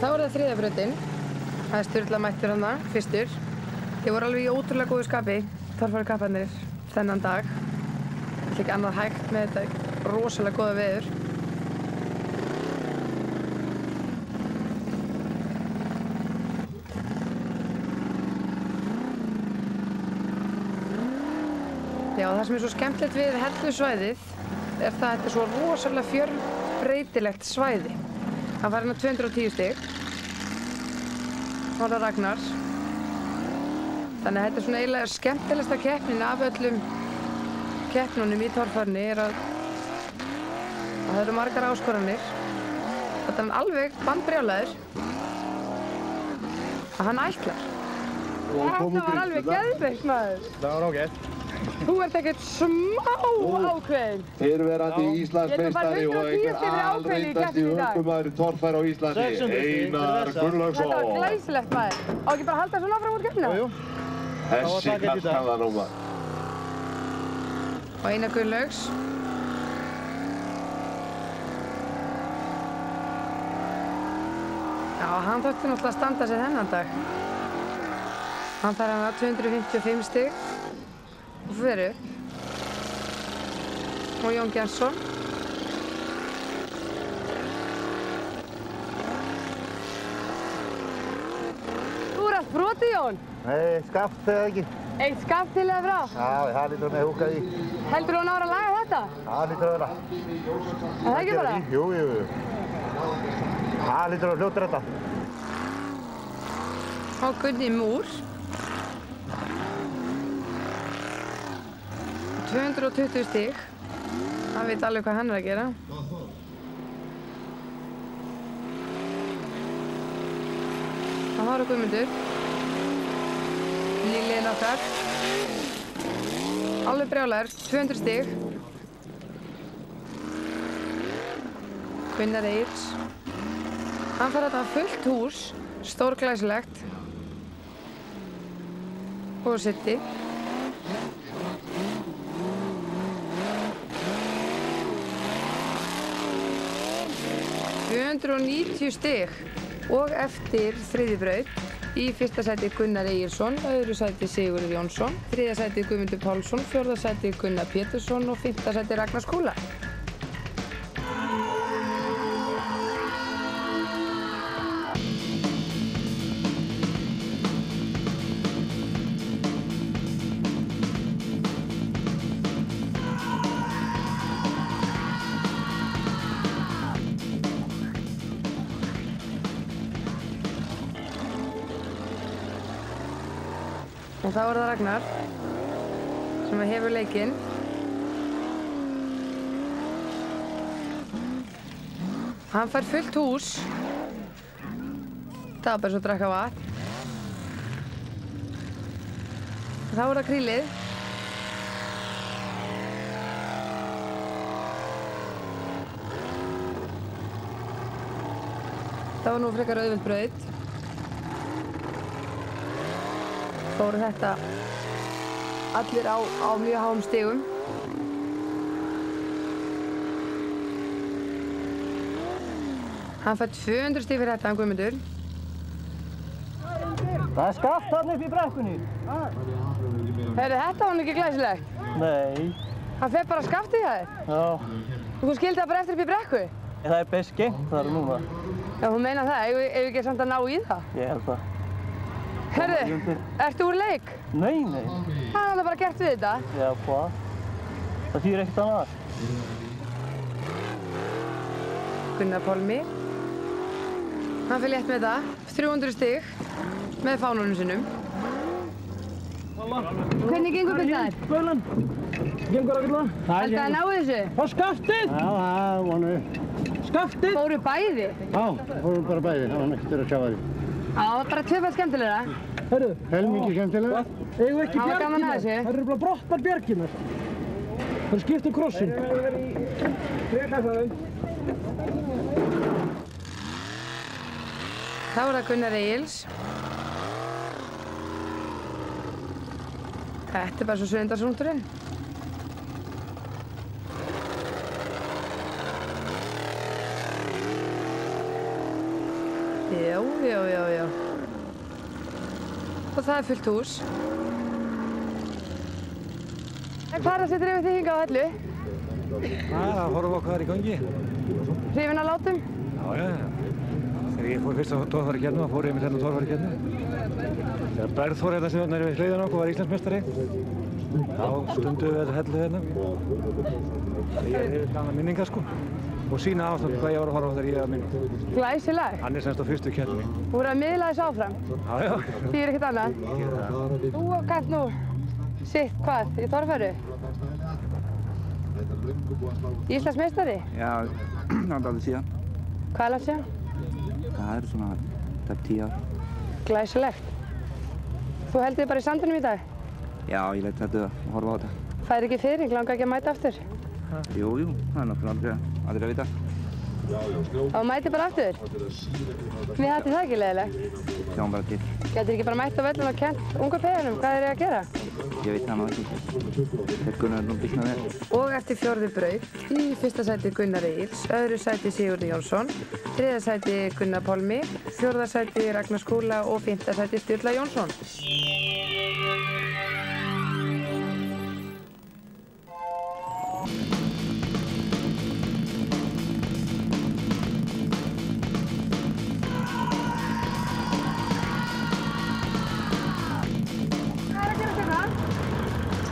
Þá er það þriðja brautin. Það er Sturla mættur hana, fyrstur. Þeir voru alveg í ótrúlega góðu skapi, torfærukapparnir, þennan dag. Það er ekki annað hægt með þetta rosalega góða veður. Já, það sem er svo skemmtilegt við Hellusvæðið er það að þetta er svo rosalega fjölbreytilegt svæði. Það var hérna 210 stig. Hóla Ragnar. Þannig að þetta er svona eiginlega skemmtilegsta keppnin af öllum keppnunum í torfærunni er að það eru margar áskoranir. Þetta er alveg bandbrjálaður að hann ætlar. Þetta var alveg geðveikt, maður. Það var ágætt. Þú ert ekkert smá ákveðin. Fyrrverandi Íslandsmeistari og einhver alreyndasti ökumaður torfæru á Íslandi, Einar Gunnlaugsson. Þetta var glæsilegt, maður. Á ekki bara að halda svona áfram úr keppnina? Jú. Þessi kall kann það nú maður. Og Einar Gunnlaugs. Já, hann þótti náttúrulega að standa sig þennan dag. Hann þarf hann að 255 stig. Og fyrir upp. Og Jón Gjensson. Þú er allt brotið, Jón. Nei, skaft eða ekki. Eitt skaft til eða frá. Já, það lítur með húkað í. Heldur þú að nára að laga þetta? Það lítur að vera. Er það ekki bara? Jú. Það lítur að fljóta þetta. Og Gunni Múr. 220 stig. Hann veit alveg hvað hann er að gera. Það var Guðmundur. Nýliðin okkar. Alveg brjálæður, 200 stig. Gunnar Egils. Hann fær þetta fullt hús, stórglæsilegt. Og City. ...290 stig og eftir þriðju braut. Í fyrsta sæti Gunnar Egilsson, öðru sæti Sigurður Jónsson, þriðja sæti Guðmundur Pálsson, fjórða sæti Gunnar Pétursson og fimmta sæti Ragnar Skúla. Og þá er það Ragnar sem hefur leikinn. Hann fær fullt hús. Það var bara svo að drekka vatn. Þá er það Krílið. Það var nú frekar auðveld braut. Fóru þetta allir á mjög háum stigum. Hann fær 200 stig fyrir þetta, hann Guðmundur. Það er skaft þarna upp í brekkunni. Heyrðu, þetta var ekki glæsilegt. Nei. Hann fer bara skaftið hjá þér. Já. Þú skildi það bara eftir upp í brekku. Það er best gengt þar núna. Já, hún meina það. Eigum við ekki samt að ná í það? Ég held það. Heyrðu, ertu úr leik? Nei. Það er bara gert við þetta. Já, hvað? Það þýðir ekkert annað. Gunnar Pálmi. Hann fer létt með þetta. 300 stig með fánunum sinum. Hvernig gengur byrðaðir? Bölan. Gengur ágætlega. Held að náðu þessu? Á skaftið! Já, það vonu. Skaftið! Fóru bæði? Já, fórum bara bæði. Það var nekkert að sjá það. Já, bara tvöfalt skemmtilegra. Hörru. Helmingi skemmtilega. Eigum við ekki Það var gaman að þessu. Það eru bara brotnar bjarginar. Það er skipt krossin. Þá er það Gunnar Egils. Þetta er bara svo sundarsunturinn. Við Já. Og það er fullt hús. Hvað er það sem dreifir þig hingað á Hellu? Það er að horfa á hvað er í gangi. Hrifin að látum? Já. Þegar ég fór fyrst á torfærukeppni, þá fór ég með þennan torfærukeppni. Þegar Bergþór hérna sem var nærri við hliðina okkur var Íslandsmeistari, þá stundum við þetta Hellu hérna. Ég hef gaman minningar sko. Og sína ástæðu hvað ég var að horfa á þegar ég var minning. Glæsileg. Hann er semst á fyrstu keppni. Þú voru að miðla þessu áfram? Já. Þýðir ekkert annað? Þú kannt nú sitt hvað í torfæru? Íslandsmeistari? Já, það er alveg síðan. Hvað er það síðan? Það er svona tæp 10 ár. Glæsilegt. Þú heldur þig bara í sandinum í dag? Já, ég leit þetta að horfa á þetta. Fær ekki fyrir, langar ekki að mæta aftur? Jú, það er náttúrulega aldrei að vita. Þá mæti bara aftur? Mér hætti það ekki leiðilegt. Sjáum bara til. Getur ekki bara mætt á völlum og kennt ungu peðunum hvað þeir eru að gera? Ég veit það nú ekki. Þeir Gunnar nú býsna vel. Og eftir 4. braut, í fyrsta sæti Gunnar Egils, öðru sæti Sigurður Jónsson, þriðja sæti Gunnar Pálmi, fjórða sæti Ragnar Skúla og 5. sæti Sturla Jónsson.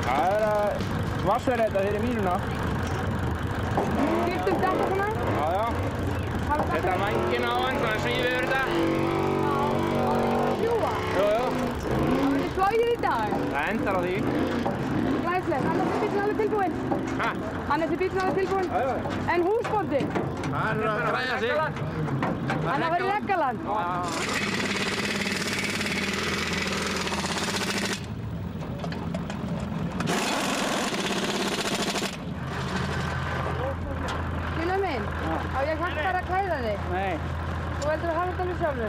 Það er að vassverða þetta fyrir mínuna. Skiptum þetta svona? Já. Þetta er vængina á hann, svona svífið yfir þetta. Fljúa? Jú. Það verður flogið í dag? Það endar á því. Glæsilegt. Annars er bíllinn alveg tilbúinn? Hæ? Annars er bíllinn alveg tilbúinn? Já. En húsbóndi? Það er að græja sig. Hann að vera í Leggaland? Á ég hjálpar að klæða þig? Nei. Þú heldur að hafa þetta alveg sjálfur? Já.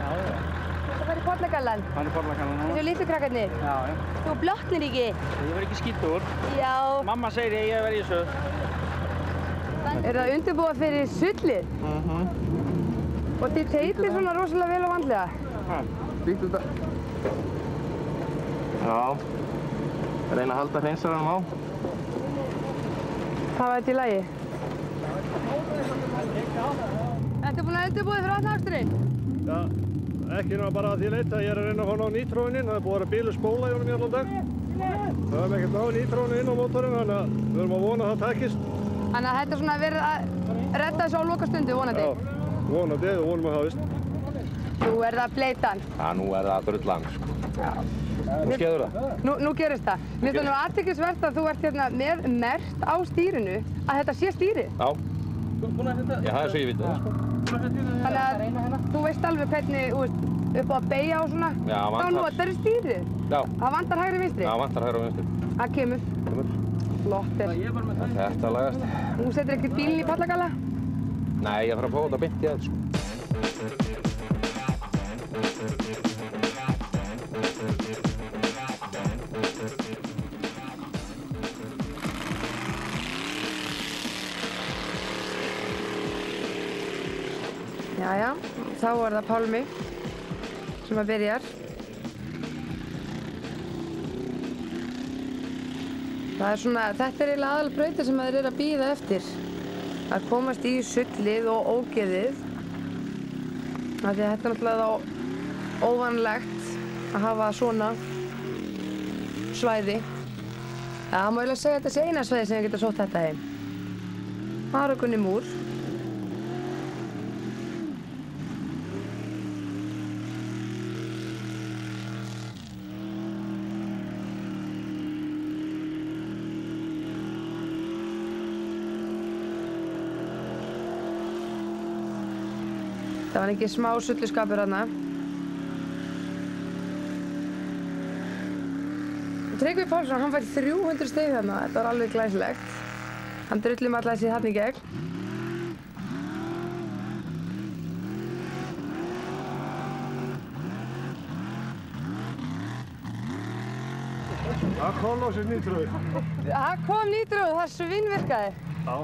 Þú ert að fara í Pollagallan? Hann er forlakannan núna. Þessu litlu krakkarnir? Já. Þú blotnir ekki? Ég verð ekki skítur. Já. Mamma segir ég að vera í þessu. Er það undirbúið fyrir sullið? Og þið teytir svona rosalega vel og vandlega? Líkt þetta. Já. Reyna að halda hreinsaranum á. Hvað var þetta í lagi? Ertu búinn að undirbúið fyrir vatnaksturinn? Já, ekki nema bara að því leita. Ég er að reyna að fá ná nítróinu inn. Það er búið að vera bílu spóla í honum í allan dag. Það er ekkert ná nítróinu inn á mótorinn, þannig að við erum að vona að það takist. Þannig að þetta er svona verið að redda þessu á lokastundu, vonandi? Já, vonandi, og vonum að hafist. Nú er það bleytan. Já, nú er það drullan, sko. Já. Nú skeður það. Nú gerist það. Mér finnst það nú athyglisvert að þú ert hérna með mert á stýrinu að þetta sé stýrið. Já. Já, það er svo ég veit það, sko. Þannig að þú veist alveg hvernig, upp á að beygja og svona. Já, vantar. Þá notar þið stýrið. Já. Það vantar hægri vinstri. Já, vantar hægri og vinstri. Það kemur. Flottir. Þetta lagast. Þú setur ekkert bílinn í Pollagalla? Nei, ég þarf að fá þetta beint í þetta, sko. Jæja, þá er það Pálmi sem að byrjar. Það er svona, þetta er eiginlega aðalbrautin sem þeir eru að bíða eftir. Að komast í sullið og ógeðið. Af því að þetta er náttúrulega óvanlegt að hafa svona svæði. Það má eiginlega segja að þetta sé eina svæði sem við getum sótt þetta heim. Aragunni múr. Það var ekki smá sulluskapur þarna. Tryggvi Pálsson, hann fær 300 stig þarna. Þetta var alveg glæsilegt. Hann drullum alltaf sér þarna í gegn. Það kom lóksins nýtróið. Það kom nýtróið, það svinnvirkaði. Já.